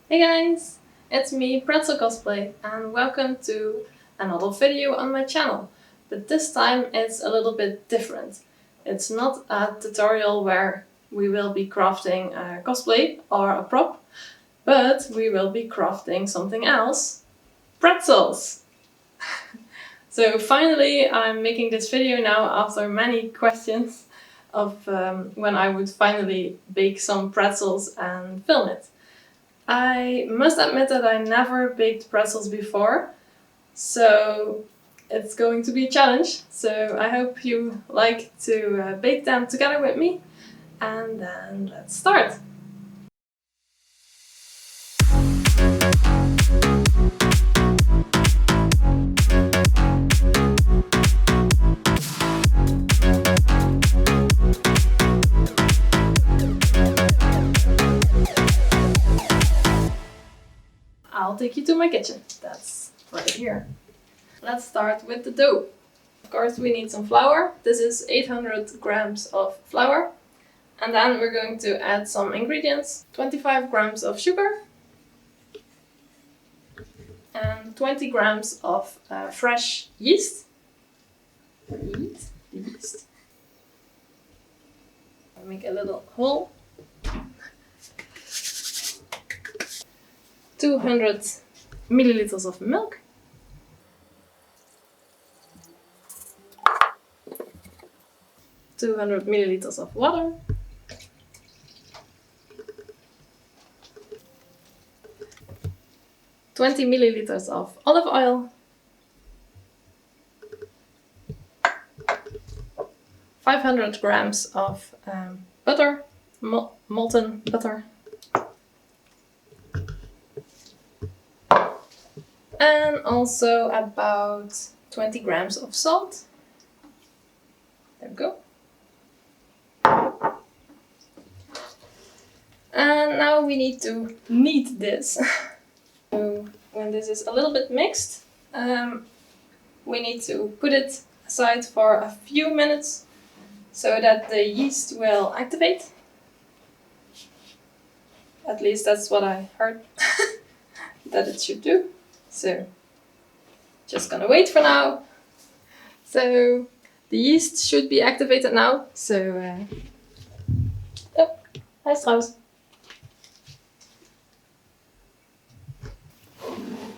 Hey guys, it's me, Pretzl Cosplay, and welcome to another video on my channel. But this time it's a little bit different. It's not a tutorial where we will be crafting a cosplay or a prop, but we will be crafting something else, pretzels! So finally I'm making this video now after many questions of when I would finally bake some pretzels and film it. I must admit that I never baked pretzels before, so it's going to be a challenge. So I hope you like to bake them together with me, and then let's start. I'll take you to my kitchen. That's right here. Let's start with the dough. Of course, we need some flour. This is 800 grams of flour. And then we're going to add some ingredients. 25 grams of sugar. And 20 grams of fresh yeast. Yeast. I'll make a little hole. 200 milliliters of milk. 200 milliliters of water. 20 milliliters of olive oil. 500 grams of butter, molten butter. And also about 20 grams of salt. There we go. And now we need to knead this. So when this is a little bit mixed, we need to put it aside for a few minutes so that the yeast will activate. At least that's what I heard that it should do. So, just gonna wait for now. So, the yeast should be activated now. So, oh, hi Strauss.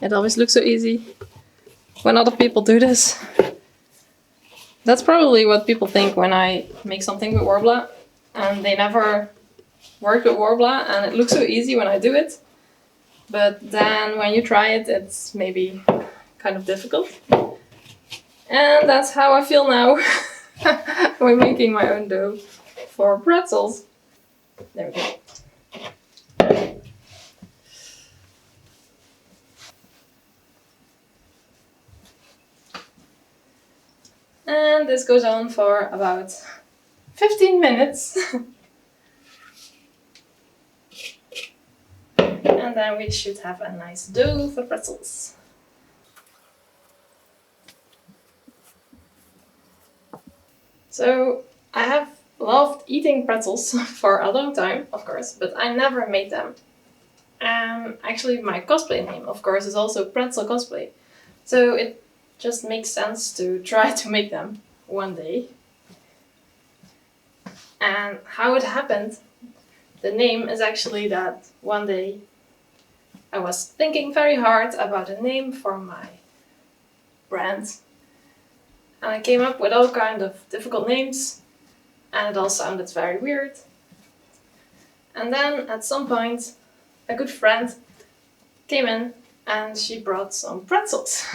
It always looks so easy when other people do this. That's probably what people think when I make something with Worbla, and they never worked with Worbla, and it looks so easy when I do it. But then when you try it, it's maybe kind of difficult. And that's how I feel now when making my own dough for pretzels. There we go. And this goes on for about 15 minutes. And then we should have a nice dough for pretzels. So I have loved eating pretzels for a long time, of course, but I never made them. Actually, my cosplay name, of course, is also Pretzl Cosplay. So it just makes sense to try to make them one day. And how it happened, the name is actually that one day I was thinking very hard about a name for my brand. And I came up with all kinds of difficult names, and it all sounded very weird. And then at some point, a good friend came in and she brought some pretzels.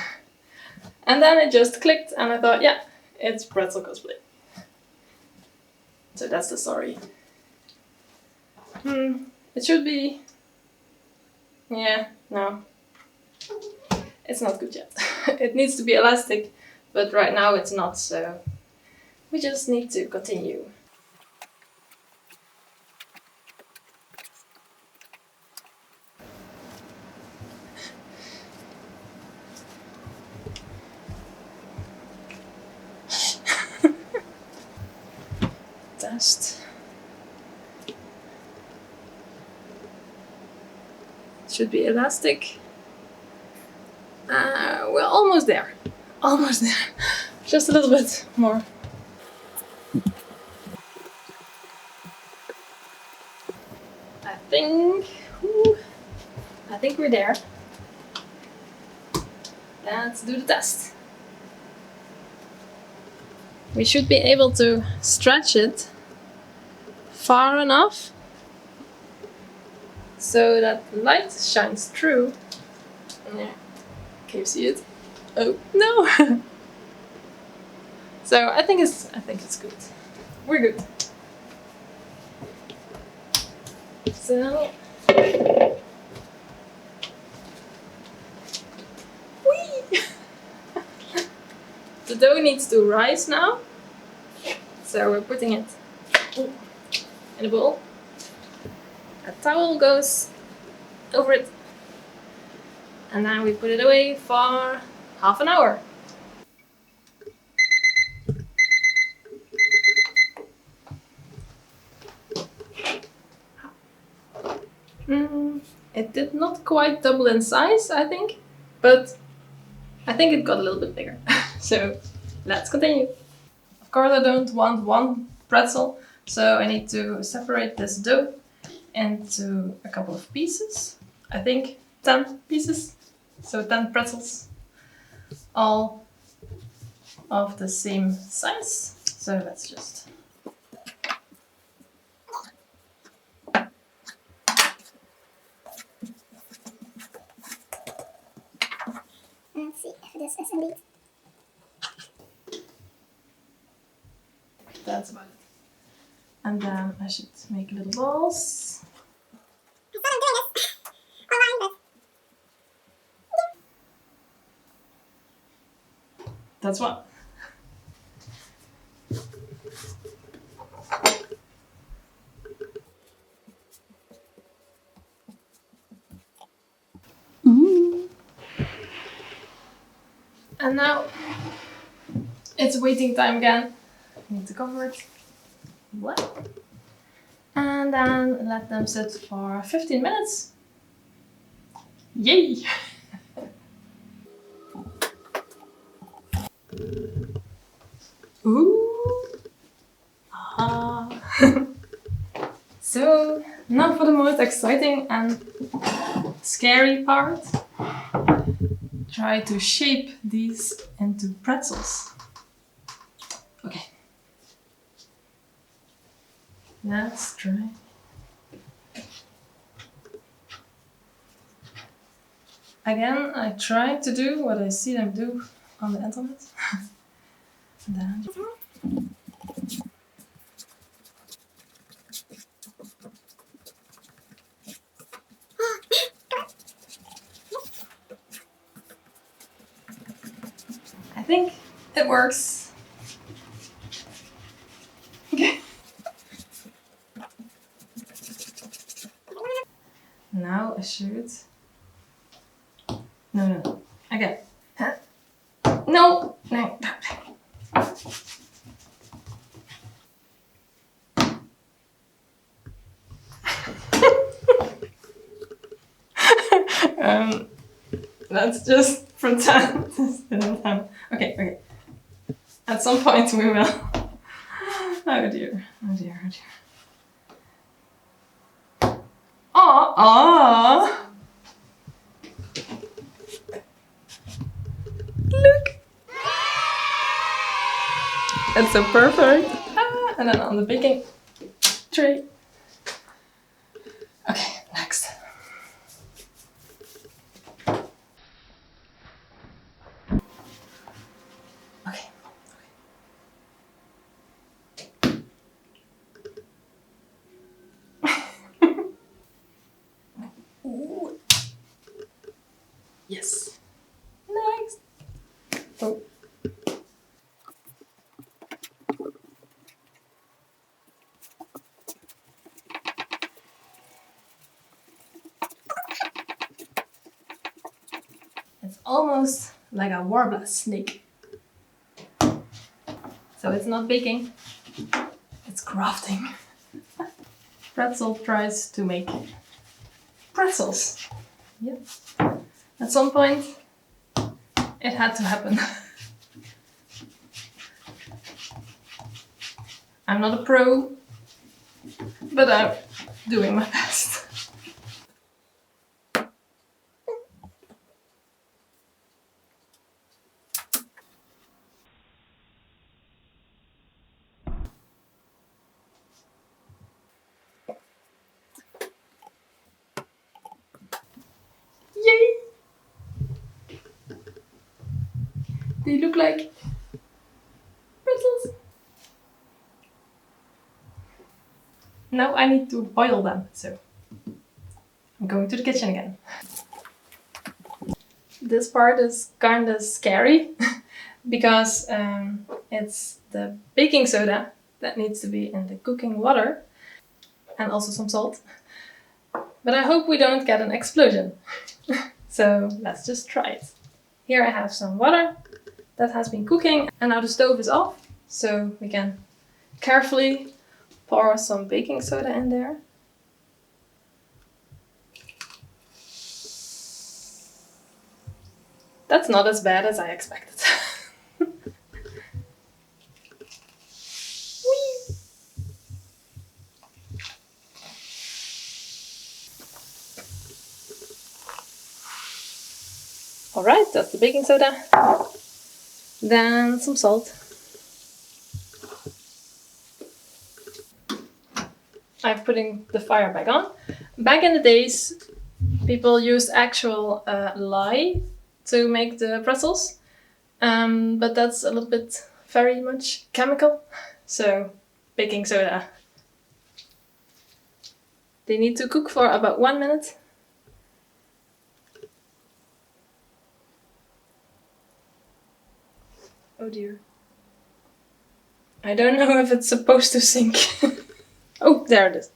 And then it just clicked and I thought, yeah, it's Pretzl Cosplay. So that's the story. It should be... Yeah, no. It's not good yet. It needs to be elastic, but right now it's not, so we just need to continue. Test. should be elastic. We're almost there. Almost there. Just a little bit more. I think we're there. Let's do the test. We should be able to stretch it far enough so that the light shines through. Yeah. Can you see it? Oh no! So I think it's good. We're good. So whee! The dough needs to rise now. So we're putting it in a bowl. A towel goes over it. And then we put it away for half an hour. It did not quite double in size, I think, but I think it got a little bit bigger. So let's continue. Of course, I don't want one pretzel, so I need to separate this dough into a couple of pieces. I think 10 pieces, so 10 pretzels, all of the same size. So let's just and see if this is indeed. That's about it. And then I should make little balls. I thought I'm doing this online, but That's what. And now it's waiting time again. I need to cover it. What? And then let them sit for 15 minutes. Yay! Ooh! Ah! So, now for the most exciting and scary part. Try to shape these into pretzels. Okay. Let's try. Again, I try to do what I see them do on the internet. And then I think it works. Okay. Now I should. No. Again. No. Let's just pretend this didn't happen. Okay. At some point we will. Oh dear. Oh. Look. It's so perfect. And then on the baking tray. Okay, next. Okay. Ooh. Yes. Next. Oh. It's almost like a warbler snake. So it's not baking, it's crafting. Pretzl tries to make pretzels. Yep. At some point, it had to happen. I'm not a pro, but I'm doing my best. Yay! They look like pretzels. Now I need to boil them, so I'm going to the kitchen again. This part is kind of scary because it's the baking soda that needs to be in the cooking water and also some salt. But I hope we don't get an explosion. So let's just try it. Here I have some water that has been cooking and now the stove is off, so we can carefully pour some baking soda in there. That's not as bad as I expected. Alright, that's the baking soda. Then some salt. I'm putting the fire back on. Back in the days, people used actual lye to make the pretzels, but that's a little bit very much chemical, so baking soda. They need to cook for about 1 minute. Oh dear. I don't know if it's supposed to sink. Oh, there it is.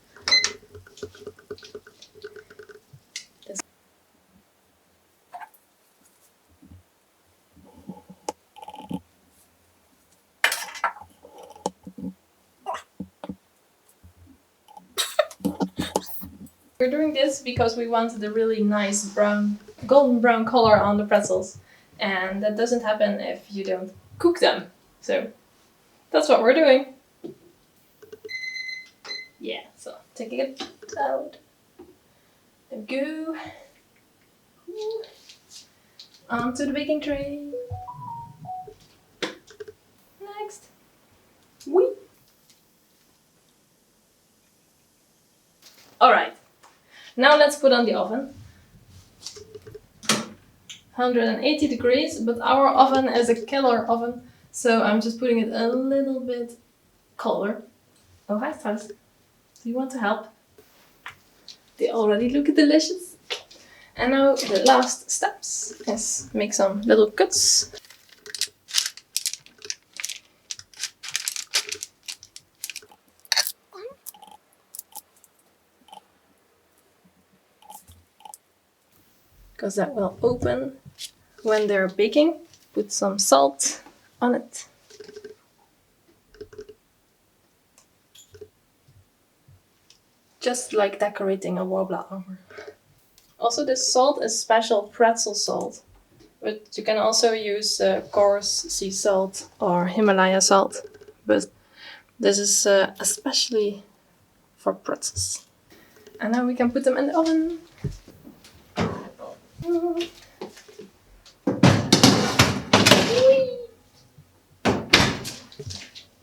We're doing this because we wanted a really nice brown, golden brown color on the pretzels. And that doesn't happen if you don't cook them. So that's what we're doing. Yeah, so taking it out. And go onto the baking tray. Next. Whee! Alright. Now let's put on the oven. 180 degrees, but our oven is a killer oven, so I'm just putting it a little bit colder. Oh, hi, Strauss. Do you want to help? They already look delicious. And now the last steps is make some little cuts. Because that will open when they're baking. Put some salt on it. Just like decorating a wallflower. Also, this salt is special pretzel salt, but you can also use coarse sea salt or Himalaya salt. But this is especially for pretzels. And now we can put them in the oven.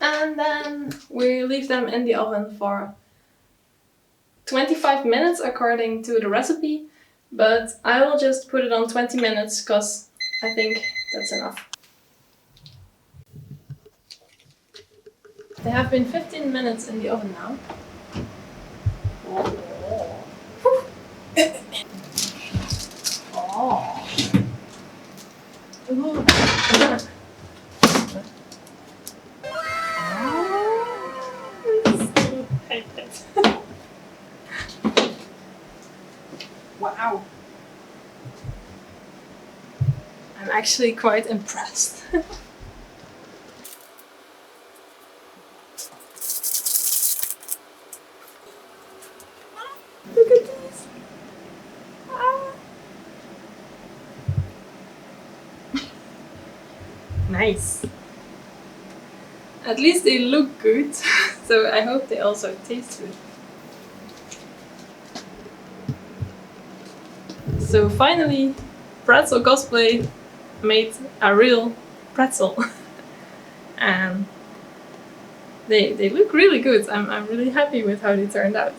And then we leave them in the oven for 25 minutes according to the recipe, but I will just put it on 20 minutes because I think that's enough. They have been 15 minutes in the oven now. Wow. I'm actually quite impressed. Look at these. Ah. Nice. At least they look good, so I hope they also taste good. So finally, Pretzel Cosplay made a real pretzel. And they look really good. I'm really happy with how they turned out.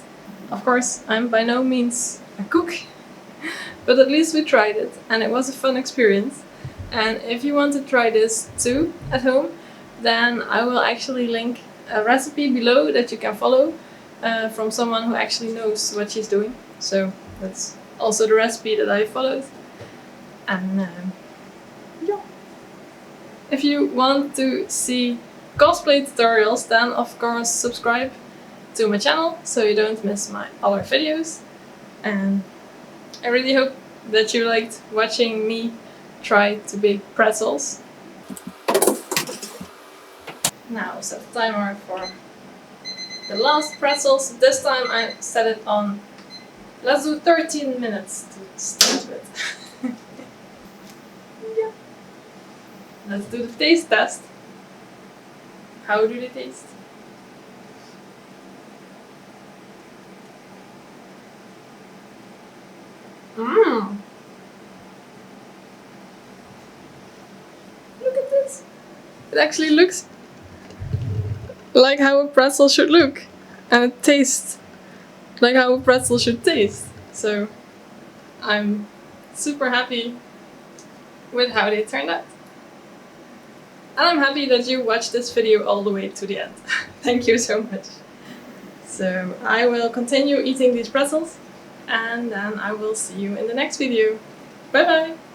Of course, I'm by no means a cook, but at least we tried it and it was a fun experience. And if you want to try this too at home, then I will actually link a recipe below that you can follow from someone who actually knows what she's doing. So that's also the recipe that I followed. And yeah. If you want to see cosplay tutorials, then of course subscribe to my channel so you don't miss my other videos. And I really hope that you liked watching me try to bake pretzels. Now set the timer for the last pretzels. This time I set it on, let's do 13 minutes to start with. Yeah. Let's do the taste test. How do they taste? Mmm! Look at this! It actually looks like how a pretzel should look. And it tastes like how a pretzel should taste. So I'm super happy with how they turned out. And I'm happy that you watched this video all the way to the end. Thank you so much. So I will continue eating these pretzels and then I will see you in the next video. Bye bye!